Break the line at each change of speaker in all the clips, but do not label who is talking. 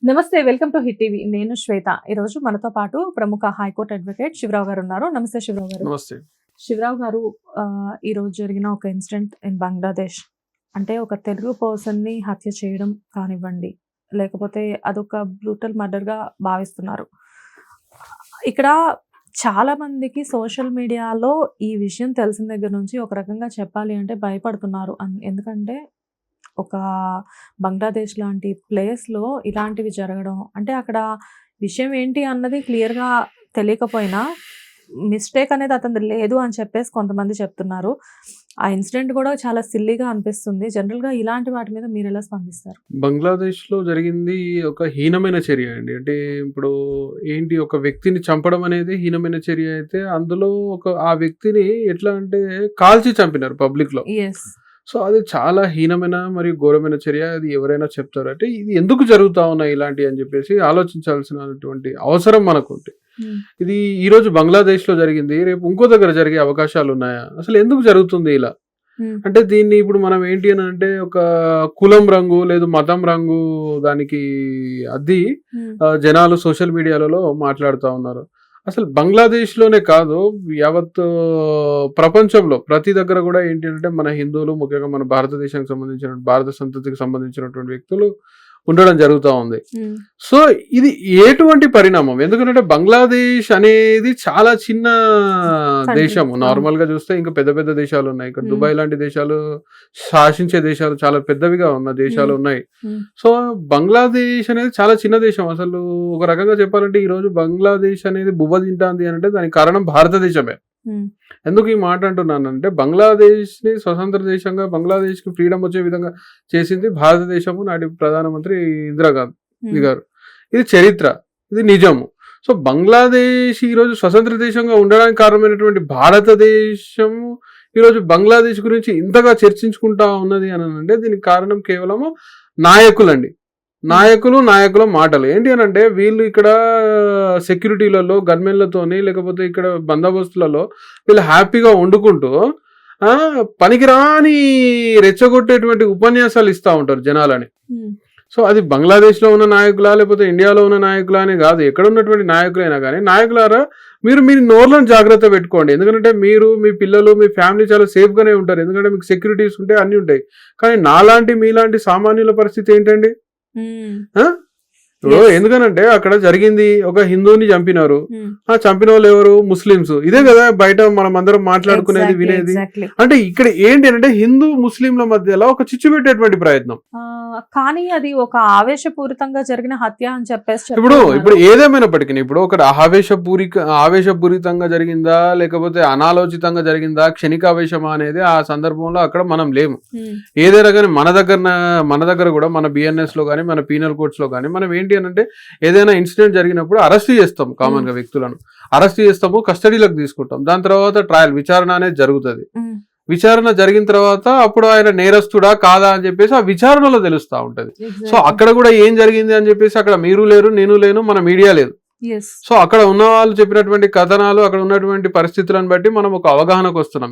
నమస్తే, welcome to hit TV. నేను శ్వేత. ఈరోజు మనతో పాటు ప్రముఖ హైకోర్టు అడ్వకేట్ శివరావు గారు ఉన్నారు. నమస్తే శివరావు గారు.
నమస్తే.
శివరావు గారు, ఈరోజు జరిగిన ఒక ఇన్సిడెంట్ ఇన్ బంగ్లాదేశ్, అంటే ఒక తెలుగు పర్సన్ని హత్య చేయడం కానివ్వండి, లేకపోతే అదొక బ్రూటల్ మర్డర్గా భావిస్తున్నారు. ఇక్కడ చాలా మందికి సోషల్ మీడియాలో ఈ విషయం తెలిసిన దగ్గర నుంచి ఒక రకంగా చెప్పాలి అంటే భయపడుతున్నారు. ఎందుకంటే ఒక బంగ్లాదేశ్ లాంటి ప్లేస్లో ఇలాంటివి జరగడం, అంటే అక్కడ విషయం ఏంటి అన్నది క్లియర్గా తెలియకపోయినా మిస్టేక్ అనేది అతను లేదు అని చెప్పేసి కొంతమంది చెప్తున్నారు. ఆ ఇన్సిడెంట్ కూడా చాలా సిల్లీగా అనిపిస్తుంది. జనరల్గా ఇలాంటి వాటి మీద మీరు ఎలా స్పందిస్తారు?
బంగ్లాదేశ్లో జరిగింది ఒక హీనమైన చర్య అండి. అంటే ఇప్పుడు ఏంటి, ఒక వ్యక్తిని చంపడం అనేది హీనమైన చర్య అయితే, అందులో ఆ వ్యక్తిని ఎట్లా అంటే కాల్చి చంపినారు పబ్లిక్లో. సో అది చాలా హీనమైన మరియు ఘోరమైన చర్య. అది ఎవరైనా చెప్తారు అంటే ఇది ఎందుకు జరుగుతా ఉన్నాయి ఇలాంటివి అని చెప్పేసి ఆలోచించాల్సినటువంటి అవసరం మనకుంది. ఇది ఈ రోజు బంగ్లాదేశ్లో జరిగింది, రేపు ఇంకో దగ్గర జరిగే అవకాశాలు ఉన్నాయా? అసలు ఎందుకు జరుగుతుంది ఇలా అంటే దీన్ని ఇప్పుడు మనం ఏంటి అని అంటే ఒక కులం రంగు లేదు మతం రంగు దానికి అద్ది జనాలు సోషల్ మీడియాలలో మాట్లాడుతూ ఉన్నారు. అసలు బంగ్లాదేశ్లోనే కాదు, యావత్ ప్రపంచంలో ప్రతి దగ్గర కూడా ఏంటి అంటే మన హిందువులు, ముఖ్యంగా మన భారతదేశానికి సంబంధించిన భారత సంతతికి సంబంధించినటువంటి వ్యక్తులు ఉండడం జరుగుతూ ఉంది. సో ఇది ఎటువంటి పరిణామం? ఎందుకంటే బంగ్లాదేశ్ అనేది చాలా చిన్న దేశము. నార్మల్ గా చూస్తే ఇంకా పెద్ద పెద్ద దేశాలు ఉన్నాయి. ఇక్కడ దుబాయ్ లాంటి దేశాలు, శాసించే దేశాలు చాలా పెద్దవిగా ఉన్న దేశాలు ఉన్నాయి. సో బంగ్లాదేశ్ అనేది చాలా చిన్న దేశం. అసలు ఒక రకంగా చెప్పాలంటే ఈ రోజు బంగ్లాదేశ్ అనేది బువ్వ తింటాంది అంటే దానికి కారణం భారతదేశమే. ఎందుకు ఈ మాట అంటున్నానంటే బంగ్లాదేశ్ ని స్వతంత్ర దేశంగా, బంగ్లాదేశ్ కి ఫ్రీడమ్ వచ్చే విధంగా చేసింది భారతదేశము, నాటి ప్రధానమంత్రి ఇందిరాగాంధీ గారు. ఇది చరిత్ర, ఇది నిజము. సో బంగ్లాదేశ్ ఈరోజు స్వతంత్ర దేశంగా ఉండడానికి కారణమైనటువంటి భారతదేశము ఈరోజు బంగ్లాదేశ్ గురించి ఇంతగా చర్చించుకుంటా ఉన్నది అని అంటే దీనికి కారణం కేవలము నాయకులండి. నాయకుల మాటలు ఏంటి అని అంటే వీళ్ళు ఇక్కడ సెక్యూరిటీలలో గన్మెన్లతోని లేకపోతే ఇక్కడ బందోబస్తులలో వీళ్ళు హ్యాపీగా వండుకుంటూ పనికిరాని రెచ్చగొట్టేటువంటి ఉపన్యాసాలు ఇస్తూ ఉంటారు జనాలని. సో అది బంగ్లాదేశ్లో ఉన్న నాయకులా లేకపోతే ఇండియాలో ఉన్న నాయకులా అని కాదు, ఎక్కడ ఉన్నటువంటి నాయకులైనా కానీ నాయకులారా మీరు నోర్లను జాగ్రత్త పెట్టుకోండి. ఎందుకంటే మీరు, మీ పిల్లలు, మీ ఫ్యామిలీ చాలా సేఫ్గానే ఉంటారు. ఎందుకంటే మీకు సెక్యూరిటీస్ ఉంటాయి, అన్నీ ఉంటాయి. కానీ నాలాంటి మీలాంటి సామాన్యుల పరిస్థితి ఏంటండి? ఎందుకనంటే అక్కడ జరిగింది, ఒక హిందువుని చంపినారు. చంపిన వాళ్ళు ఎవరు? ముస్లింస్. ఇదే కదా బయట మనం అందరం మాట్లాడుకునేది, వినేది. అంటే ఇక్కడ ఏంటి అంటే హిందూ ముస్లింల మధ్యలో ఒక చిచ్చు పెట్టేటువంటి ప్రయత్నం.
కానీ అది ఒక ఆవేశపూరితంగా జరిగిన హత్య అని చెప్పేసి
ఇప్పుడు ఏదేమైనప్పటికీ ఇప్పుడు ఒక ఆవేశపూరితంగా జరిగిందా లేకపోతే అనాలోచితంగా జరిగిందా, క్షణికావేశమా అనేది ఆ సందర్భంలో అక్కడ మనం లేము. ఏదైనా కానీ మన దగ్గర కూడా మన బిఎన్ఎస్ లో కానీ మన పీనల్ కోర్ట్స్ లో కానీ మనం ఏంటి అంటే ఏదైనా ఇన్సిడెంట్ జరిగినప్పుడు అరెస్ట్ చేస్తాం. కామన్ గా వ్యక్తులను అరెస్ట్ చేస్తాము, కస్టడీలోకి తీసుకుంటాం. దాని తర్వాత ట్రయల్, విచారణ అనేది జరుగుతుంది. విచారణ జరిగిన తర్వాత అప్పుడు ఆయన నేరస్తుడా కాదా అని చెప్పేసి ఆ విచారణలో తెలుస్తూ ఉంటది. సో అక్కడ కూడా ఏం జరిగింది అని చెప్పేసి అక్కడ మీరు లేరు, నేను లేను, మన మీడియా లేదు. సో అక్కడ ఉన్న వాళ్ళు చెప్పినటువంటి కథనాలు, అక్కడ ఉన్నటువంటి పరిస్థితులను బట్టి మనం ఒక అవగాహనకు వస్తున్నాం.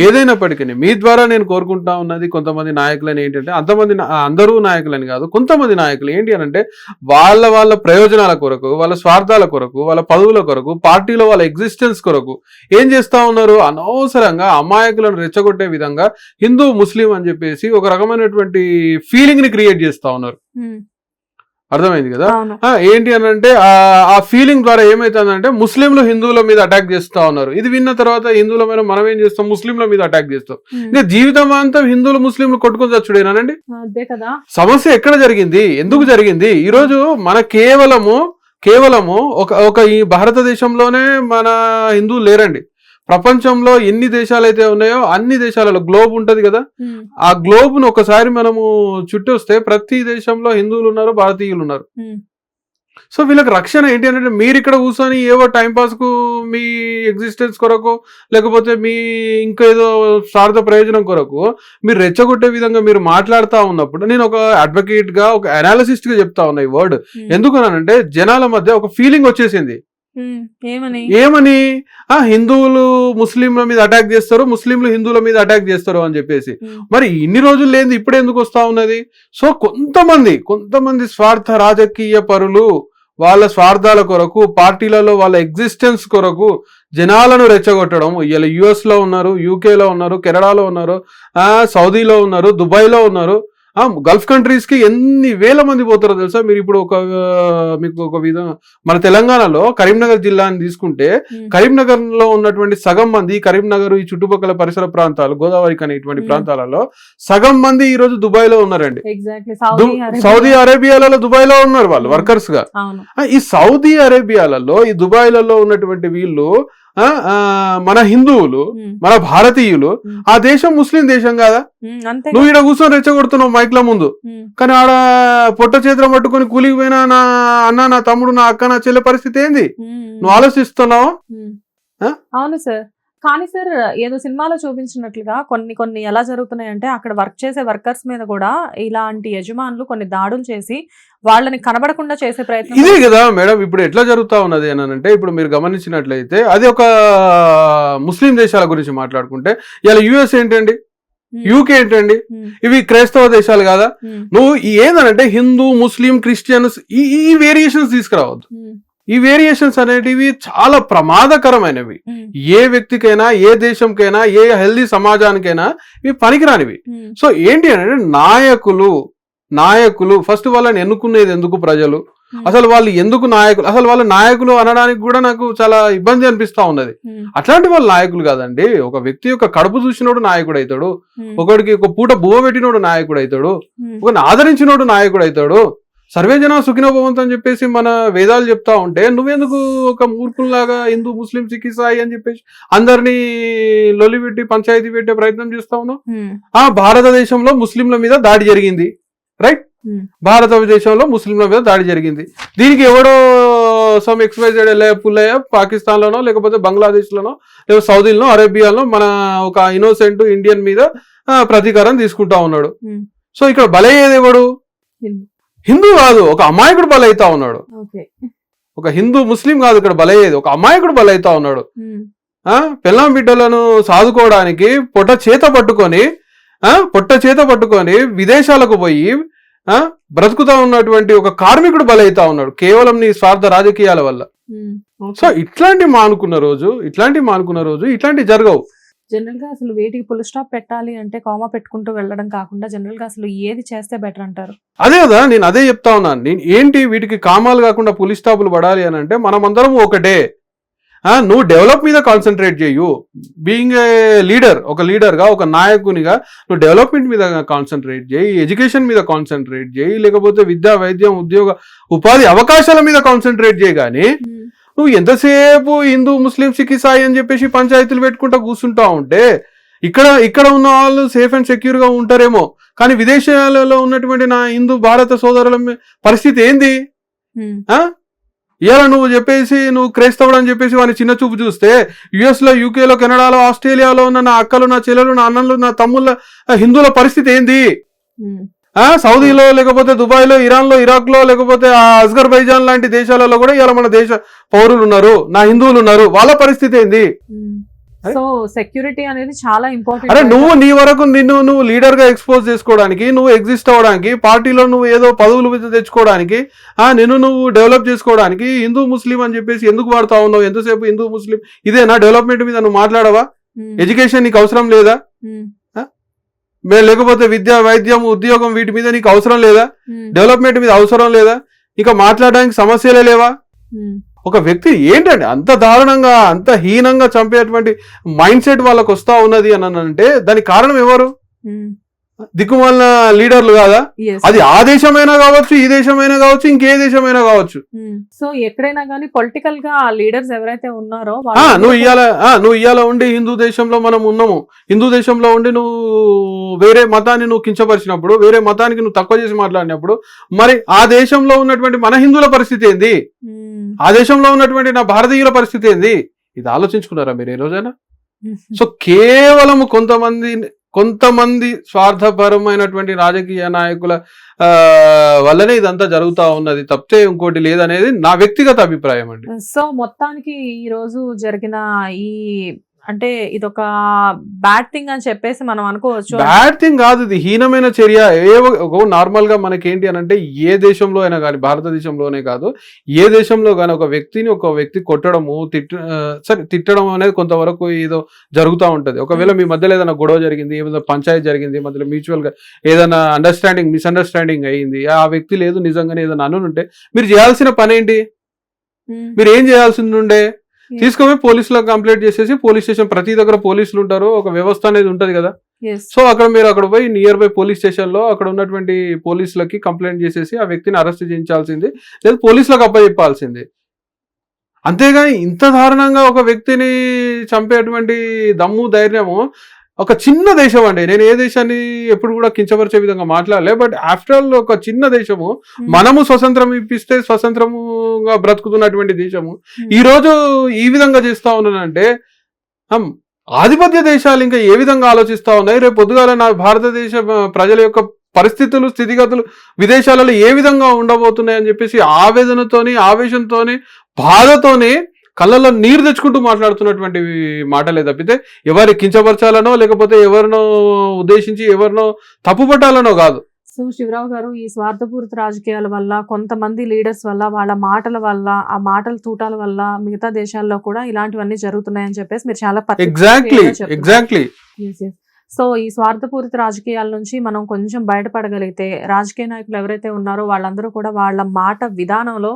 ఏదైనప్పటికీ మీ ద్వారా నేను కోరుకుంటా ఉన్నది కొంతమంది నాయకులని ఏంటంటే, అందరూ నాయకులని కాదు, కొంతమంది నాయకులు ఏంటి అని అంటే వాళ్ళ ప్రయోజనాల కొరకు, వాళ్ళ స్వార్థాల కొరకు, వాళ్ళ పదవుల కొరకు, పార్టీలో వాళ్ళ ఎగ్జిస్టెన్స్ కొరకు ఏం చేస్తా ఉన్నారు? అనవసరంగా అమాయకులను రెచ్చగొట్టే విధంగా హిందూ ముస్లిం అని చెప్పేసి ఒక రకమైనటువంటి ఫీలింగ్ ని క్రియేట్ చేస్తా ఉన్నారు. అర్థమైంది కదా? ఏంటి అని అంటే ఆ ఫీలింగ్ ద్వారా ఏమైతుందంటే ముస్లింలు హిందువుల మీద అటాక్ చేస్తా ఉన్నారు. ఇది విన్న తర్వాత హిందువుల మీద మనం ఏం చేస్తాం? ముస్లింల మీద అటాక్ చేస్తాం. ఇంకా జీవితం అంతా హిందువులు ముస్లింలు కొట్టుకొని చచ్చుడేనానండి. సమస్య ఎక్కడ జరిగింది, ఎందుకు జరిగింది? ఈ రోజు మన కేవలము ఒక ఈ భారతదేశంలోనే మన హిందువులు లేరండి. ప్రపంచంలో ఎన్ని దేశాలు అయితే ఉన్నాయో అన్ని దేశాలలో గ్లోబ్ ఉంటది కదా, ఆ గ్లోబ్ ను ఒకసారి మనము చుట్టొస్తే ప్రతి దేశంలో హిందువులు ఉన్నారు, భారతీయులు ఉన్నారు. సో వీళ్ళకి రక్షణ ఏంటి అంటే మీరు ఇక్కడ కూర్చొని ఏవో టైంపాస్ కు మీ ఎగ్జిస్టెన్స్ కొరకు లేకపోతే మీ ఇంకేదో స్వార్థ ప్రయోజనం కొరకు మీరు రెచ్చగొట్టే విధంగా మీరు మాట్లాడుతూ ఉన్నప్పుడు, నేను ఒక అడ్వకేట్ గా, ఒక అనాలిసిస్ట్ గా చెప్తా ఉన్నా ఈ వర్డ్. ఎందుకనంటే జనాల మధ్య ఒక ఫీలింగ్ వచ్చేసింది.
ఏమని
హిందువులు ముస్లింల మీద అటాక్ చేస్తారు, ముస్లింలు హిందువుల మీద అటాక్ చేస్తారు అని చెప్పేసి. మరి ఇన్ని రోజులు లేని ఇప్పుడు ఎందుకు వస్తా ఉన్నది? సో కొంతమంది స్వార్థ రాజకీయ పరులు వాళ్ళ స్వార్థాల కొరకు, పార్టీలలో వాళ్ళ ఎగ్జిస్టెన్స్ కొరకు జనాలను రెచ్చగొట్టడం. ఇలా యుఎస్ లో ఉన్నారు, యూకేలో ఉన్నారు, కెనడాలో ఉన్నారు, సౌదీలో ఉన్నారు, దుబాయ్లో ఉన్నారు. గల్ఫ్ కంట్రీస్ కి ఎన్ని వేల మంది పోతారో తెలుసా? మీరు ఇప్పుడు మీకు ఒక విధం మన తెలంగాణలో కరీంనగర్ జిల్లాని తీసుకుంటే, కరీంనగర్ లో ఉన్నటువంటి సగం మంది, కరీంనగర్ ఈ చుట్టుపక్కల పరిసర ప్రాంతాలు, గోదావరి అనేటువంటి ప్రాంతాలలో సగం మంది ఈ రోజు దుబాయ్ లో ఉన్నారండి. సౌదీ అరేబియాలలో దుబాయ్ లో ఉన్నారు వాళ్ళు వర్కర్స్ గా. ఈ సౌదీ అరేబియాలలో, ఈ దుబాయ్లలో ఉన్నటువంటి వీళ్ళు మన హిందువులు, మన భారతీయులు. ఆ దేశం ముస్లిం దేశం కాదా? నువ్వు ఈడ కూర్చొని రెచ్చగొడుతున్నావు మైక్ల ముందు, కానీ ఆడ పొట్ట చేతులు పట్టుకొని కూలికి పోయినా నా అన్న, నా తమ్ముడు, నా అక్క, నా చెల్లె పరిస్థితి ఏంది? నువ్వు ఆలోచిస్తున్నావా?
అవును సార్. కానీ సార్, ఏదో సినిమాలో చూపించినట్లుగా కొన్ని ఎలా జరుగుతున్నాయంటే, అక్కడ వర్క్ చేసే వర్కర్స్ మీద కూడా ఇలాంటి యజమానులు కొన్ని దాడులు చేసి వాళ్ళని కనబడకుండా చేసే ప్రయత్నం.
ఇదే కదా మేడం ఇప్పుడు ఎట్లా జరుగుతా ఉన్నది అని అంటే, ఇప్పుడు మీరు గమనించినట్లయితే అది ఒక ముస్లిం దేశాల గురించి మాట్లాడుకుంటే, ఇలా యుఎస్ ఏంటండి, యూకే ఏంటండి, ఇవి క్రైస్తవ దేశాలు కదా. నువ్వు ఏందనంటే హిందూ, ముస్లిం, క్రిస్టియన్స్ ఈ వేరియేషన్స్ తీసుకురావద్దు. ఈ వేరియేషన్స్ అనేటివి చాలా ప్రమాదకరమైనవి. ఏ వ్యక్తికైనా, ఏ దేశంకైనా, ఏ హెల్దీ సమాజానికైనా ఇవి పనికిరానివి. సో ఏంటి అంటే నాయకులు ఫస్ట్ వాళ్ళని ఎన్నుకునేది ఎందుకు ప్రజలు? అసలు వాళ్ళు ఎందుకు నాయకులు? అసలు వాళ్ళ నాయకులు అనడానికి కూడా నాకు చాలా ఇబ్బంది అనిపిస్తా ఉన్నది. అట్లాంటి వాళ్ళ నాయకులు కాదండి. ఒక వ్యక్తి యొక్క కడుపు చూసినోడు నాయకుడు అవుతాడు, ఒకడికి ఒక పూట బువ్వ పెట్టినోడు నాయకుడు అవుతాడు, ఒకరిని ఆదరించినోడు నాయకుడు అవుతాడు. సర్వే జన సుఖినో భవంతు అని చెప్పేసి మన వేదాలు చెప్తా ఉంటే, నువ్వెందుకు ఒక మూర్ఖుల్లాగా హిందూ, ముస్లిం, సిక్, ఇసాయి అని చెప్పేసి అందరినీ లొల్లి పెట్టి పంచాయతీ పెట్టే ప్రయత్నం చేస్తా ఉన్నావు? భారతదేశంలో ముస్లింల మీద దాడి జరిగింది, రైట్? భారతదేశంలో ముస్లింల మీద దాడి జరిగింది. దీనికి ఎవడో సమ్ ఎక్స్వైజెడ్ పుల్లయ్య పాకిస్తాన్ లోనో, లేకపోతే బంగ్లాదేశ్ లోనో, లేదా సౌదీలోనో, అరేబియాలో మన ఒక ఇన్నోసెంట్ ఇండియన్ మీద ప్రతీకారం తీసుకుంటా ఉన్నాడు. సో ఇక్కడ బలయ్యేది ఎవడు? హిందూ కాదు, ఒక అమాయకుడు బలైతా ఉన్నాడు. ఒక హిందూ ముస్లిం కాదు ఇక్కడ బలయ్యేది, ఒక అమాయకుడు బలైతా ఉన్నాడు. పిల్లం బిడ్డలను సాదుకోవడానికి పొట్ట చేత పట్టుకొని విదేశాలకు పోయి బ్రతుకుతా ఉన్నటువంటి ఒక కార్మికుడు బలైతా ఉన్నాడు కేవలం నీ స్వార్థ రాజకీయాల వల్ల. సో ఇట్లాంటి మానుకున్న రోజు ఇట్లాంటి జరగవు.
జనరల్ గా అసలు వేటికి ఫుల్ స్టాప్ పెట్టాలి అంటే కామా పెట్టుకుంటూ వెళ్ళడం కాకుండా జనరల్ గా అసలు ఏది చేస్తే బెటర్ అంటారు?
అదే కదా నేను అదే చెప్తా ఉన్నాను. నేను ఏంటి వీటికి కామాలు కాకుండా ఫుల్ స్టాపులు పడాలి అని అంటే, మనమందరం ఒకటే. నువ్వు డెవలప్ మీద కాన్సన్ట్రేట్ చేయు. బీయింగ్ ఏ లీడర్, ఒక లీడర్గా, ఒక నాయకునిగా నువ్వు డెవలప్మెంట్ మీద కాన్సన్ట్రేట్ చేయి, ఎడ్యుకేషన్ మీద కాన్సన్ట్రేట్ చేయి, లేకపోతే విద్యా, వైద్యం, ఉద్యోగ, ఉపాధి అవకాశాల మీద కాన్సన్ట్రేట్ చేయి. కానీ నువ్వు ఎంతసేపు హిందూ, ముస్లిం, సిక్, ఇసాయి అని చెప్పేసి పంచాయతీలు పెట్టుకుంటా కూర్చుంటా ఉంటే ఇక్కడ ఉన్న వాళ్ళు సేఫ్ అండ్ సెక్యూర్ గా ఉంటారేమో, కానీ విదేశాలలో ఉన్నటువంటి నా హిందూ భారత సోదరుల పరిస్థితి ఏంది? ఇలా నువ్వు క్రైస్తవుడు అని చెప్పేసి వాడిని చిన్న చూపు చూస్తే, యుఎస్ లో, యూకేలో, కెనడాలో, ఆస్ట్రేలియాలో ఉన్న నా అక్కలు, నా చెల్లెలు, నా అన్నలు, నా తమ్ముళ్ళ హిందువుల పరిస్థితి ఏంది? సౌదీలో, లేకపోతే దుబాయ్ లో, ఇరాన్ లో, ఇరాక్ లో, లేకపోతే అజర్బైజాన్ లాంటి దేశాలలో కూడా ఇలా మన దేశ పౌరులు ఉన్నారు, నా హిందువులు ఉన్నారు. వాళ్ళ పరిస్థితి ఏంది?
సో సెక్యూరిటీ అనేది చాలా ఇంపార్టెంట్.
అరే నీ వరకు నువ్వు లీడర్ గా ఎక్స్పోజ్ చేసుకోవడానికి, నువ్వు ఎగ్జిస్ట్ అవ్వడానికి, పార్టీలో నువ్వు ఏదో పదవులు తెచ్చుకోవడానికి, నువ్వు డెవలప్ చేసుకోవడానికి హిందూ, ముస్లిం అని చెప్పేసి ఎందుకు వాడుతా ఉన్నావు? ఎంతసేపు హిందూ, ముస్లిం ఇదేనా? డెవలప్మెంట్ మీద నువ్వు మాట్లాడవా? ఎడ్యుకేషన్ నీకు అవసరం లేదా? లేకపోతే విద్య, వైద్యం, ఉద్యోగం వీటి మీద నీకు అవసరం లేదా? డెవలప్మెంట్ మీద అవసరం లేదా? ఇంకా మాట్లాడడానికి సమస్యలే లేవా? ఒక వ్యక్తి ఏంటంటే అంత దారుణంగా, అంత హీనంగా చంపేటువంటి మైండ్ సెట్ వాళ్ళకు వస్తా ఉన్నది అని అంటే దానికి కారణం ఎవరు? దిక్కుమాలిన లీడర్లు కాదా? అది ఆ దేశమైనా కావచ్చు, ఈ దేశమైనా కావచ్చు, ఇంకే దేశమైనా కావచ్చు.
సో ఎక్కడైనా కానీ పొలిటికల్ గా లీడర్స్ ఎవరైతే ఉన్నారో
నువ్వు ఇవాళ ఉండి హిందూ దేశంలో మనం ఉన్నాము, హిందూ దేశంలో ఉండి నువ్వు వేరే మతాన్ని నువ్వు కించపరిచినప్పుడు, వేరే మతానికి నువ్వు తక్కువ చేసి మాట్లాడినప్పుడు, మరి ఆ దేశంలో ఉన్నటువంటి మన హిందువుల పరిస్థితి ఏంది? ఆ దేశంలో ఉన్నటువంటి నా భారతీయుల పరిస్థితి ఏంది? ఇది ఆలోచించుకున్నారా మీరు ఏ రోజైనా? సో కేవలం కొంతమంది స్వార్థపరమైనటువంటి రాజకీయ నాయకుల వల్లనే ఇదంతా జరుగుతా ఉన్నది, తప్పితే ఇంకోటి లేదనేది నా వ్యక్తిగత అభిప్రాయం అండి.
సో మొత్తానికి ఈ రోజు జరిగిన ఈ అంటే ఇదొక బ్యాడ్ థింగ్ అని చెప్పేసి మనం అనుకోవచ్చు.
బ్యాడ్ థింగ్ కాదు, ఇది హీనమైన చర్య. నార్మల్ గా మనకేంటి అని అంటే ఏ దేశంలో అయినా కానీ, భారతదేశంలోనే కాదు ఏ దేశంలో కానీ ఒక వ్యక్తి కొట్టడము సరే తిట్టడం అనేది కొంతవరకు ఏదో జరుగుతూ ఉంటది. ఒకవేళ మీ మధ్యలో ఏదైనా గొడవ జరిగింది, ఏదైనా పంచాయతీ జరిగింది, మధ్యలో మ్యూచువల్ గా ఏదైనా మిస్అండర్స్టాండింగ్ అయ్యింది, ఆ వ్యక్తి లేదు నిజంగానే ఏదైనా అనుంటే మీరు చేయాల్సిన పని ఏంటి? మీరు ఏం చేయాల్సింది ఉండే? తీసుకొని పోలీసులకు కంప్లైంట్ చేసేసి, పోలీస్ స్టేషన్ ప్రతి దగ్గర పోలీసులు ఉంటారు, ఒక వ్యవస్థ అనేది ఉంటది కదా. సో అక్కడ పోయి నియర్ బై పోలీస్ స్టేషన్ లో అక్కడ ఉన్నటువంటి పోలీసులకి కంప్లైంట్ చేసేసి ఆ వ్యక్తిని అరెస్ట్ చేయించాల్సింది, లేదా పోలీసులకు అప్పచెప్పాల్సింది. అంతేగాని ఇంత దారుణంగా ఒక వ్యక్తిని చంపేటువంటి దమ్ము ధైర్యము ఒక చిన్న దేశం అండి. నేను ఏ దేశాన్ని ఎప్పుడు కూడా కించపరిచే విధంగా మాట్లాడలే, బట్ ఆఫ్టర్ ఆల్ ఒక చిన్న దేశము, మనము స్వతంత్రం ఇప్పిస్తే స్వతంత్రముగా బ్రతుకుతున్నటువంటి దేశము ఈ రోజు ఈ విధంగా చేస్తా ఉన్నానంటే ఆధిపత్య దేశాలు ఇంకా ఏ విధంగా ఆలోచిస్తా ఉన్నాయి, రేపు పొద్దుగాల నా భారతదేశ ప్రజల యొక్క పరిస్థితులు స్థితిగతులు విదేశాలలో ఏ విధంగా ఉండబోతున్నాయి అని చెప్పేసి ఆవేదనతోని, ఆవేశంతోని, బాధతోని కళ్ళల్లో నీరు తెచ్చుకుంటూ మాట్లాడుతున్నటువంటి మాటలే తప్పితే ఎవరి కించపరచాలనో లేకపోతే ఎవరినో ఉద్దేశించి ఎవరినో తప్పుపట్టాలనో కాదు.
సో శివరావు గారు, ఈ స్వార్థపూరిత రాజకీయాల వల్ల, కొంతమంది లీడర్స్ వల్ల, వాళ్ళ మాటల వల్ల, ఆ మాటల తూటాల వల్ల మిగతా దేశాల్లో కూడా ఇలాంటివన్నీ జరుగుతున్నాయని చెప్పేసి మీరు చాలా
ఎగ్జాక్ట్లీ.
సో ఈ స్వార్థపూరిత రాజకీయాల నుంచి మనం కొంచెం బయటపడగలిగితే, రాజకీయ నాయకులు ఎవరైతే ఉన్నారో వాళ్ళందరూ కూడా వాళ్ళ మాట విధానంలో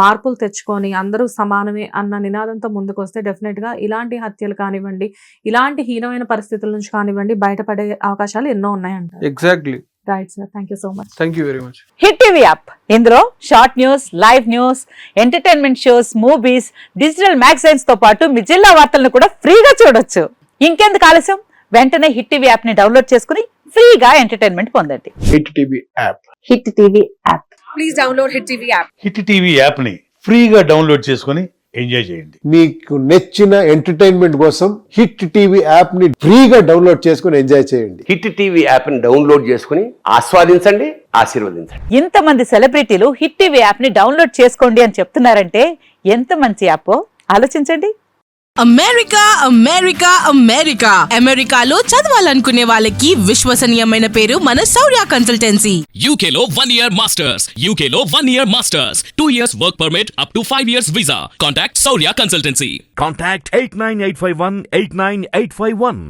మార్పులు తెచ్చుకొని అందరూ సమానమే అన్న నినాదంతో ముందుకు వస్తే డెఫినెట్ గా ఇలాంటి హత్యలు కానివ్వండి, ఇలాంటి హీనమైన పరిస్థితుల నుంచి కానివ్వండి బయటపడే అవకాశాలు ఎన్నో ఉన్నాయంటారు.
Exactly.
Right sir, thank you so much.
Thank you very much.
Hit TV app, ఇందులో short news, live news, entertainment shows, movies, digital magazines తో పాటు మీ జిల్లా వార్తలను కూడా ఫ్రీగా చూడొచ్చు. ఇంకెందుకు ఆలస్యం, వెంటనే హిట్ టీవీ యాప్ ని డౌన్లోడ్ చేసుకుని ఫ్రీగా ఎంటర్టైన్మెంట్ పొందండి.
Hit TV app.
Hit TV app.
Please download hit TV app.
Hit TV app ని ఫ్రీగా డౌన్లోడ్ చేసుకుని ఎంజాయ్ చేయండి.
మీకు నచ్చిన ఎంటర్టైన్మెంట్ కోసం హిట్ టీవీ యాప్ ని ఫ్రీగా డౌన్లోడ్ చేసుకుని ఎంజాయ్ చేయండి.
హిట్ టీవీ యాప్ ని డౌన్లోడ్ చేసుకుని ఆస్వాదించండి, ఆశీర్వదించండి.
ఇంతమంది సెలబ్రిటీలు హిట్ టీవీ యాప్ ని డౌన్లోడ్ చేసుకోండి అని చెప్తున్నారంటే ఎంత మంచి యాప్ ఆలోచించండి.
అమెరికా అమెరికా అమెరికా అమెరికాలో చదవాలనుకునే వాళ్ళకి విశ్వసనీయమైన పేరు మన శౌర్య కన్సల్టెన్సీ.
UK లో 1 year masters, UK లో 1 year masters, 2 years work permit up to 5 years visa. Contact Saurya Consultancy.
Contact 89851 89851.